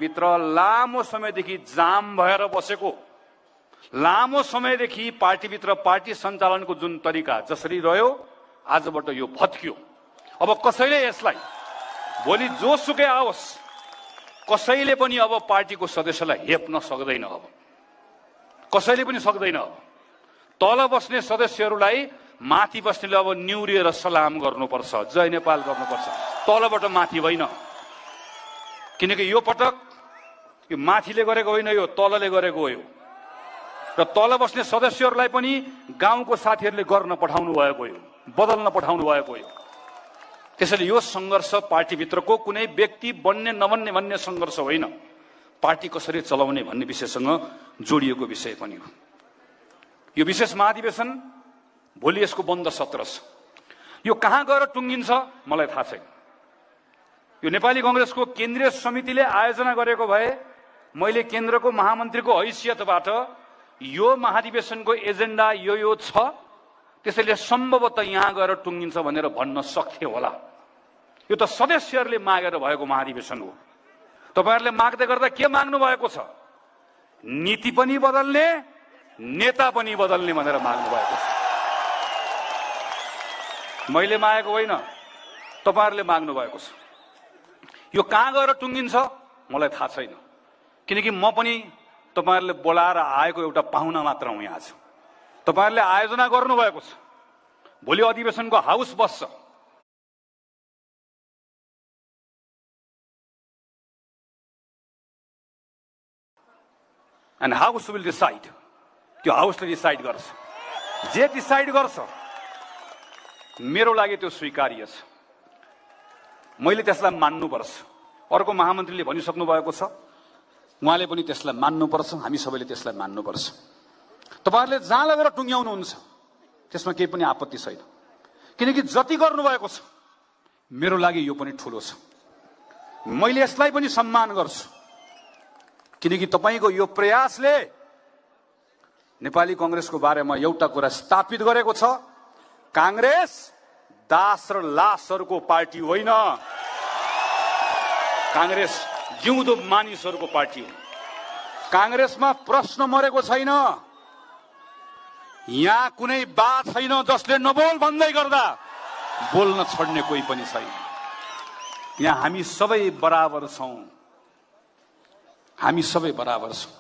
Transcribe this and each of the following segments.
भित्र लामो समयदेखि जाम भएर बसेको, लामो समयदेखि पार्टीभित्र पार्टी सञ्चालनको जुन तरिका जसरी रह्यो, आजबाट यो भत्कियो। अब कसैले यसलाई भोलि जोसुकै आओस्, कसैले पनि अब पार्टीको सदस्यलाई हेप्न सक्दैन। अब कसैले पनि सक्दैन। तल बस्ने सदस्यहरूलाई माथि बस्नेले अब निउरिएर सलाम गर्नुपर्छ, जय नेपाल गर्नुपर्छ, तलबाट माथि होइन। किनकि यो पटक यो माथिले गरेको होइन, यो तलले गरेको हो। यो र तल बस्ने सदस्यहरूलाई पनि गाउँको साथीहरूले गर्न पठाउनु भएको हो, बदल्न पठाउनु भएको हो। त्यसैले यो सङ्घर्ष पार्टीभित्रको कुनै व्यक्ति बन्ने नबन्ने भन्ने सङ्घर्ष होइन, पार्टी कसरी चलाउने भन्ने विषयसँग जोडिएको विषय पनि हो। यो विशेष महाधिवेशन भोलि यसको बन्द सत्र छ। यो कहाँ गएर टुङ्गिन्छ मलाई थाहा छैन। यो नेपाली कांग्रेसको केन्द्रीय समितिले आयोजना गरेको भए मैले केन्द्रको महामन्त्रीको हैसियतबाट यो महाधिवेशनको एजेन्डा यो छ, त्यसैले सम्भवतः यहाँ गएर टुङ्गिन्छ भनेर भन्न सक्थे होला। यो त सदस्यहरूले मागेर भएको महाधिवेशन हो। तपाईहरुले माग्दै गर्दा के माग्नु भएको छ? नीति पनि बदल्ने, नेता पनि बदल्ने भनेर माग्नु भएको छ। मैले मागेको होइन, तपाईहरुले माग्नु भएको छ। यो कहाँ गएर टुङ्गिन्छ मलाई थाहा छैन, किनकि म पनि तपाईहरुले बोलाएर आएको एउटा पाहुना मात्र हुँ। यहाँ आज तपाईहरुले आयोजना गर्नु भएको छ, भोलि अधिवेशनको हाउस बस्छ। एन्ड हाउस विल डिसाइड, त्यो हाउसले डिसाइड गर्छ। जे डिसाइड गर्छ मेरो लागि त्यो स्वीकार्य छ, मैले त्यसलाई मान्नुपर्छ। अर्को महामन्त्रीले भनिसक्नु भएको छ, उहाँले पनि त्यसलाई मान्नुपर्छ, हामी सबैले त्यसलाई मान्नुपर्छ। तपाईहरुले जहाँ लगेर टुङ्ग्याउनुहुन्छ त्यसमा केही पनि आपत्ति छैन, किनकि जति गर्नुभएको छ मेरो लागि यो पनि ठुलो छ। मैले यसलाई पनि सम्मान गर्छु, किनकि तपाईको यो प्रयासले नेपाली कांग्रेसको बारेमा एउटा कुरा स्थापित गरेको छ, कांग्रेस दास र लासहरूको पार्टी होइन, कांग्रेस जिउँदो मानिसहरूको पार्टी हो। कांग्रेसमा प्रश्न मरेको छैन, यहाँ कुनै बात छैन जसले नबोल भन्दै गर्दा बोल्न छोड्ने कोही पनि छैन। यहाँ हामी सबै बराबर छौं, हामी सबै बराबर छौं।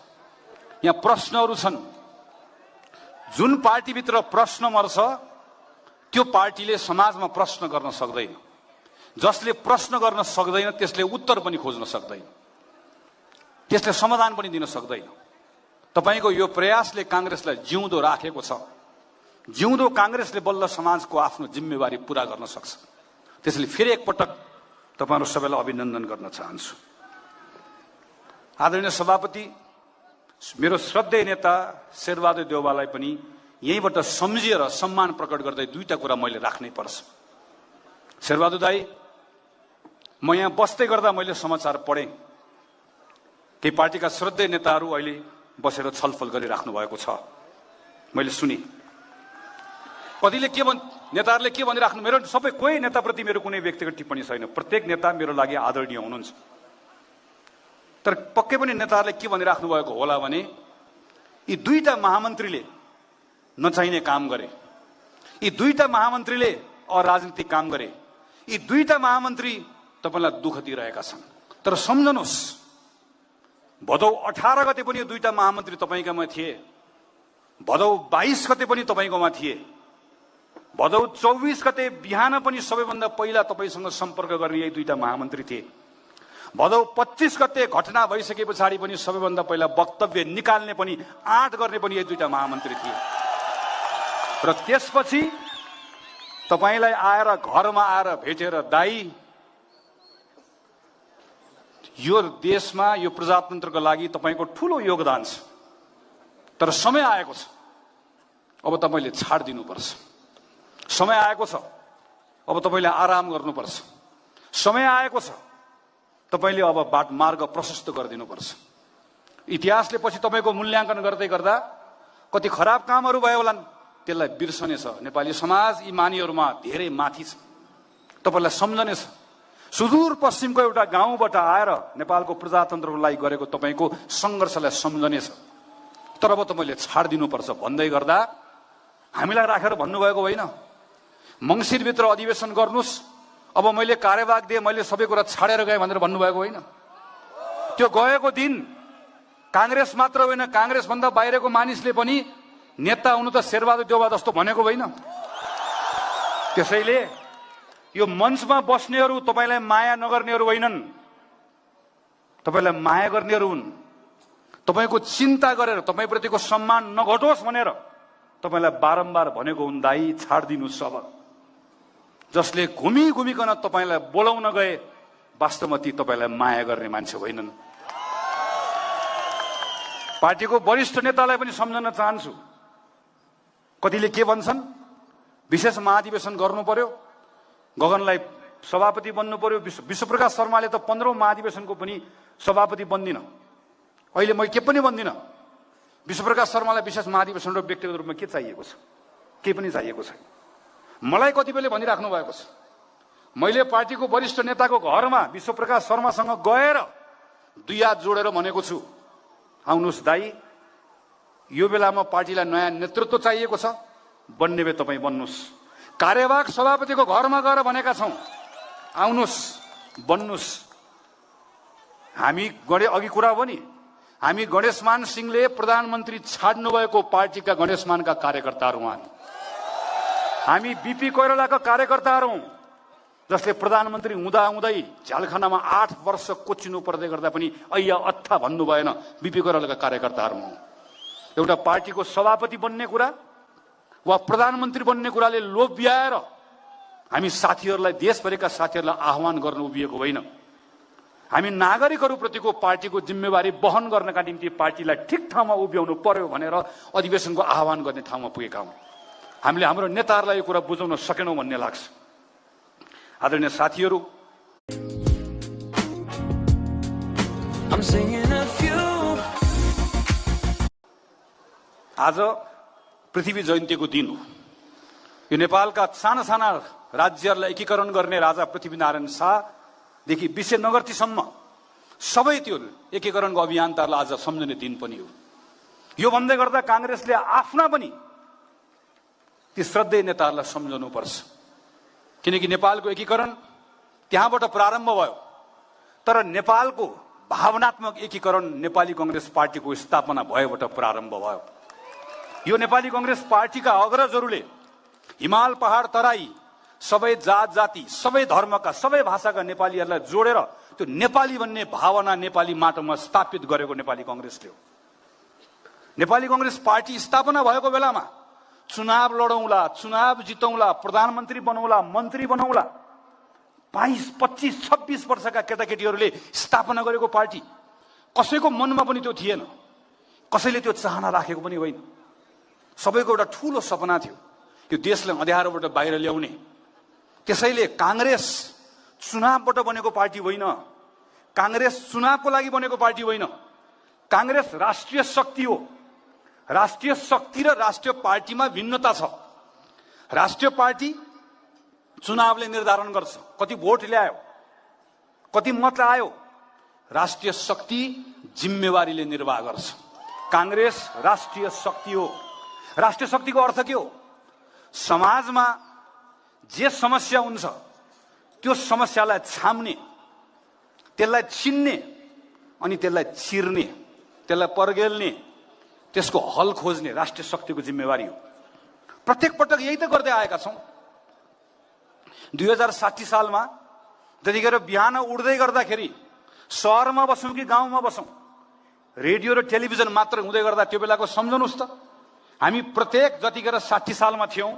यहाँ प्रश्नहरू छन्, जुन पार्टीभित्र प्रश्न मर्छ त्यो पार्टीले समाजमा प्रश्न गर्न सक्दैन। जसले प्रश्न गर्न सक्दैन त्यसले उत्तर पनि खोज्न सक्दैन, त्यसले समाधान पनि दिन सक्दैन। तपाईको यो प्रयासले कांग्रेसलाई जिउँदो राखेको छ। जिउँदो कांग्रेसले बल्ल समाजको आफ्नो जिम्मेवारी पूरा गर्न सक्छ। त्यसैले फेरि एकपटक तपाईहरु सबैलाई अभिनन्दन गर्न चाहन्छु। आदरणीय सभापति, मेरो श्रद्धेय नेता शेरबहादुर देउवालाई पनि यहीँबाट सम्झिएर सम्मान प्रकट गर्दै दुईटा कुरा मैले राख्नै पर्छ। शेरबहादुर दाई, म यहाँ बस्दै गर्दा मैले समाचार पढेँ, केही पार्टीका श्रद्धेय नेताहरू अहिले बसेर छलफल गरिराख्नु भएको छ, मैले सुने। कतिले के नेताहरूले के भनिराख्नु, मेरो सबै कोही नेताप्रति मेरो कुनै व्यक्तिगत टिप्पणी छैन, प्रत्येक नेता मेरो लागि आदरणीय हुनुहुन्छ। तर पक्कै पनि नेताहरूले के भनिराख्नु भएको होला भने यी दुईटा महामन्त्रीले नचाहिने काम गरे, यी दुईटा महामन्त्रीले अराजनीतिक काम गरे, यी दुईटा महामन्त्री तपाईलाई दुःख दिइरहेका छन्। तर सम्झनुहोस्, भदौ 18 गते पनि दुईटा महामन्त्री तपाईकोमा थिए, भदौ 22 गते पनि तपाईकोमा थिए, भदौ 24 गते बिहान पनि सबैभन्दा पहिला तपाईसँग सम्पर्क गर्ने यही दुईटा महामन्त्री थिए। भदौ 25 गते घटना भइसके पछाडि पनि सबैभन्दा पहिला वक्तव्य निकाल्ने पनि आँट गर्ने पनि यही दुईटा महामन्त्री थिए। र त्यसपछि तपाईलाई आएर घरमा आएर भेटेर, दाई यो देशमा यो प्रजातन्त्रको लागि तपाईको ठूलो योगदान छ, तर समय आएको छ, अब तपाईले छाड दिनुपर्छ। समय आएको छ, अब तपाईले आराम गर्नुपर्छ। समय आएको छ, तपाईले अब मार्ग प्रशस्त गरिदिनुपर्छ। इतिहासले पछि तपाईको मूल्याङ्कन गर्दै गर्दा कति खराब कामहरू भयो होलान्, त्यसलाई बिर्सनेछ। नेपाली समाज यी मानिसहरूमा धेरै माथि छ, तपाईलाई सम्झनेछ। सुदूर पश्चिमको एउटा गाउँबाट आएर नेपालको प्रजातन्त्रको लागि गरेको तपाईको संघर्षलाई सम्झने छ। तर अब त मैले छाड्दिनुपर्छ भन्दै गर्दा हामीलाई राखेर भन्नुभएको होइन, मङ्सिरभित्र अधिवेशन गर्नुस्, अब मैले कार्यभाग दिएँ, मैले सबै कुरा छाडेर गएँ भनेर भन्नुभएको होइन। त्यो गएको दिन काङ्ग्रेस मात्र होइन, काङ्ग्रेसभन्दा बाहिरको मानिसले पनि नेता हुनु त शेरबहादुर देउवा जस्तो भनेको होइन। त्यसैले यो मञ्चमा बस्नेहरू तपाईलाई माया नगर्नेहरू होइनन्, तपाईलाई माया गर्नेहरू हुन्। तपाईको चिन्ता गरेर तपाईप्रतिको सम्मान नघटोस् भनेर तपाईलाई बारम्बार भनेको हुन्, दाइ छाड्दिनुस्। अब जसले घुमिकन तपाईलाई बोलाउन गए वास्तवमा ती तपाईलाई माया गर्ने मान्छे होइनन्। पार्टीको वरिष्ठ नेतालाई पनि सम्झन चाहन्छु। कतिले के भन्छन्, विशेष महाधिवेशन गर्नु पर्यो, गगनलाई सभापति बन्नु पर्यो। विश्वप्रकाश शर्माले त 15औं महाधिवेशनको पनि सभापति बन्दिन, अहिले म के पनि बन्दिन। विश्वप्रकाश शर्मालाई विशेष महाधिवेशन र व्यक्तिगत रूपमा के चाहिएको छ? केही पनि चाहिएको छैन। मलाई कतिपयले भनिराख्नु भएको छ, मैले पार्टीको वरिष्ठ नेताको घरमा विश्वप्रकाश शर्मासँग गएर 2 हात जोडेर भनेको छु, आउनुहोस् दाइ, यो बेलामा पार्टीलाई नयाँ नेतृत्व चाहिएको छ, बन्ने भए तपाईँ बन्नुहोस्। कार्यवाहक सभापतिको घरमा गएर भनेका छौँ, आउनुहोस् बन्नुहोस्। हामी अघि कुरा हो नि, हामी गणेशमान सिंहले प्रधानमन्त्री छाड्नु भएको पार्टीका गणेशमानका कार्यकर्ताहरू हौं। हामी बीपी कोइरालाका कार्यकर्ताहरू हौं, जसले प्रधानमन्त्री हुँदै झ्यालखानामा 8 वर्ष कोचिनु पर्दै गर्दा पनि अय्या अत्था भन्नु भएन, बीपी कोइरालाका कार्यकर्ताहरू हौं। एउटा पार्टीको सभापति बन्ने कुरा वा प्रधानमन्त्री बन्ने कुराले लोभ्याएर हामी साथीहरूलाई, देशभरिका साथीहरूलाई आह्वान गर्न उभिएको होइन। हामी नागरिकहरूप्रतिको पार्टीको जिम्मेवारी वहन गर्नका निम्ति पार्टीलाई ठिक ठाउँमा उभ्याउनु पर्यो भनेर अधिवेशनको आह्वान गर्ने ठाउँमा पुगेका हौं। हामीले हाम्रो नेताहरूलाई यो कुरा बुझाउन सकेनौं भन्ने लाग्छ। आदरणीय साथीहरू, आज पृथ्वी जयन्तीको दिन हो। यो नेपालका साना साना राज्यहरूलाई एकीकरण गर्ने राजा पृथ्वीनारायण शाहदेखि विशेनगरतीसम्म सबै त्यो एकीकरणको अभियान्ताहरूलाई आज सम्झने दिन पनि हो। यो भन्दै गर्दा काङ्ग्रेसले आफ्ना पनि ती श्रद्धेय नेताहरूलाई सम्झनुपर्छ, किनकि नेपालको एकीकरण त्यहाँबाट प्रारम्भ भयो। तर नेपालको भावनात्मक एकीकरण नेपाली कांग्रेस पार्टीको स्थापना भएबाट प्रारम्भ भयो। यो नेपाली कांग्रेस पार्टीका अग्रजहरूले हिमाल पहाड तराई सबै जात जाति सबै धर्मका सबै भाषाका नेपालीहरूलाई जोडेर त्यो नेपाली भन्ने भावना नेपाली माटोमा स्थापित गरेको नेपाली कांग्रेसले हो। नेपाली कांग्रेस पार्टी स्थापना भएको बेलामा चुनाव लडौँला, चुनाव जितौँला, प्रधानमन्त्री बनौँला, मन्त्री बनौँला 22, 25, 26 वर्षका केटाकेटीहरूले स्थापना गरेको पार्टी कसैको मनमा पनि त्यो थिएन, कसैले त्यो चाहना राखेको पनि होइन। सबैको एउटा ठूलो सपना थियो यो देशलाई अँध्यारोबाट बाहिर ल्याउने। त्यसैले कांग्रेस चुनावबाट बनेको पार्टी होइन, कांग्रेस चुनावको लागि बनेको पार्टी होइन। कांग्रेस राष्ट्रिय शक्ति हो। राष्ट्रिय शक्ति र राष्ट्रिय पार्टीमा भिन्नता छ। राष्ट्रिय पार्टी चुनावले निर्धारण गर्छ कति भोट ल्यायो, कति मत आयो। राष्ट्रिय शक्ति जिम्मेवारीले निर्वाह गर्छ। कांग्रेस राष्ट्रिय शक्ति हो। राष्ट्रिय शक्तिको अर्थ के हो? समाजमा जे समस्या हुन्छ त्यो समस्यालाई छाम्ने, त्यसलाई चिन्ने अनि त्यसलाई चिर्ने, त्यसलाई पर्गेल्ने, त्यसको हल खोज्ने राष्ट्रिय शक्तिको जिम्मेवारी हो। प्रत्येक पटक यही त गर्दै आएका छौं। 2060 सालमा जतिखेर बिहान उड्दै गर्दाखेरि शहरमा बसौं कि गाउँमा बसौं, रेडियो र टेलिभिजन मात्र हुँदै गर्दा त्यो बेलाको सम्झनुस् त। हामी प्रत्येक जतिखेर 60 सालमा थियौं,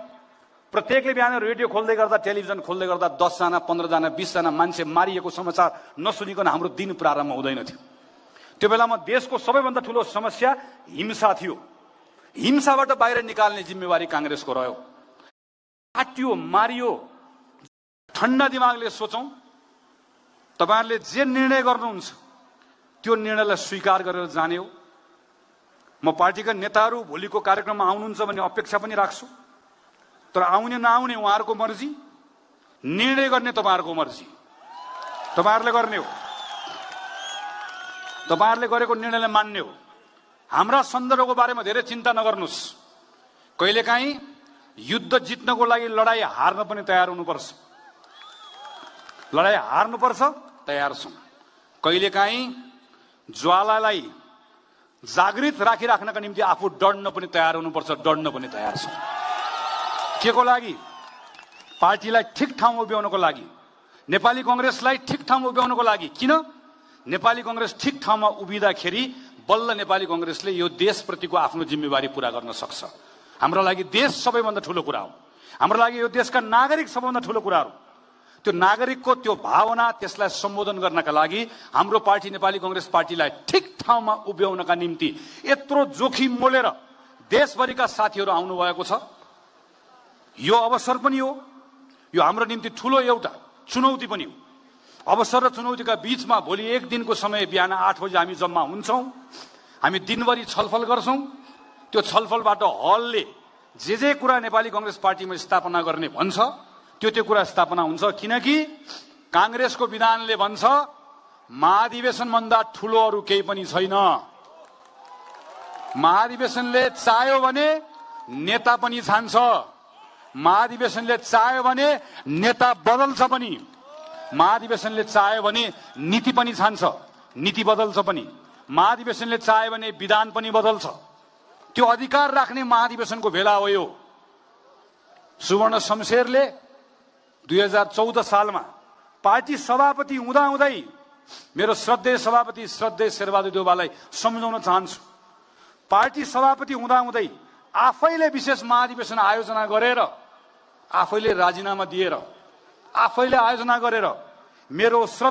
प्रत्येकले बिहान रेडियो खोल्दै गर्दा, टेलिभिजन खोल्दै गर्दा 10 जना, 15 जना, 20 जना मान्छे मारिएको समाचार नसुनिकन हाम्रो दिन प्रारम्भ हुँदैन थियो। त्यो बेलामा देशको सबैभन्दा ठूलो समस्या हिंसा थियो। हिंसाबाट बाहिर निकाल्ने जिम्मेवारी कांग्रेसको रह्यो। काटियो, मारियो, ठण्डा दिमागले सोचौं। तपाईहरुले जे निर्णय गर्नुहुन्छ त्यो निर्णयलाई स्वीकार गरेर जाने हो। म पार्टीका नेताहरू भोलिको कार्यक्रममा आउनुहुन्छ भन्ने अपेक्षा पनि राख्छु, तर आउने नआउने उहाँहरूको मर्जी, निर्णय गर्ने तपाईहरुको मर्जी। तपाईहरुले गर्ने हो, तपाईहरुले गरेको निर्णयलाई मान्ने हो। हाम्रा सन्दर्भको बारेमा धेरै चिन्ता नगर्नुस्। कहिलेकाहीँ युद्ध जित्नको लागि लडाई हार्न पनि तयार हुनुपर्छ, लडाई हार्नुपर्छ, तयार छौं। कहिलेकाहीँ ज्वालालाई जागृत राखिराख्नका निम्ति आफू डढ्न पनि तयार हुनुपर्छ, डढ्न पनि तयार छौं। के को लागि? पार्टीलाई ठिक ठाउँमा उभ्याउनको लागि, नेपाली कांग्रेसलाई ठिक ठाउँमा उभ्याउनको लागि। किन? नेपाली कांग्रेस ठिक ठाउँमा उभिँदाखेरि बल्ल नेपाली कांग्रेसले यो देशप्रतिको आफ्नो जिम्मेवारी पूरा गर्न सक्छ। हाम्रो लागि देश सबैभन्दा ठूलो कुरा हो, हाम्रो लागि यो देशका नागरिक सबैभन्दा ठूलो कुरा हो। त्यो नागरिकको त्यो भावना, त्यसलाई सम्बोधन गर्नका लागि हाम्रो पार्टी नेपाली कांग्रेस पार्टीलाई ठिक ठाउँमा उभ्याउनका निम्ति यत्रो जोखिम मोलेर देशभरिका साथीहरू आउनु भएको छ। यो अवसर पनि हो, यो हाम्रो निम्ति ठूलो एउटा चुनौती पनि हो। अवसर र चुनौतीका बीचमा भोलि एक दिनको समय बिहान 8 बजे हामी जम्मा हुन्छौं, हामी दिनभरि छलफल गर्छौं। त्यो छलफलबाट हलले जे कुरा नेपाली कांग्रेस पार्टीमा स्थापना गर्ने भन्छ त्यो कुरा स्थापना हुन्छ। किनकि कांग्रेसको विधानले भन्छ महाधिवेशन भन्दा ठूलो अरु केही पनि छैन। महाधिवेशनले चाह्यो भने नेता पनि छान्छ, महाधिवेशनले चाह्यो भने नेता बदल्छ पनि, महाधिवेशनले चाह्यो भने नीति पनि छान्छ, नीति बदल्छ पनि, महाधिवेशनले चाह्यो भने विधान पनि बदल्छ। त्यो अधिकार राख्ने महाधिवेशनको भेला हो यो। सुवर्ण शमशेरले 2014 सालमा पार्टी सभापति हुँदाहुँदै मेरो श्रद्धेय सभापति श्रद्धेय शेरबहादुर देउवालाई सम्झाउन चाहन्छु। पार्टी सभापति हुँदाहुँदै आफैले विशेष महाधिवेशन आयोजना गरेर, आफैले राजीनामा दिएर, आफैले आयोजना गरेर मेरो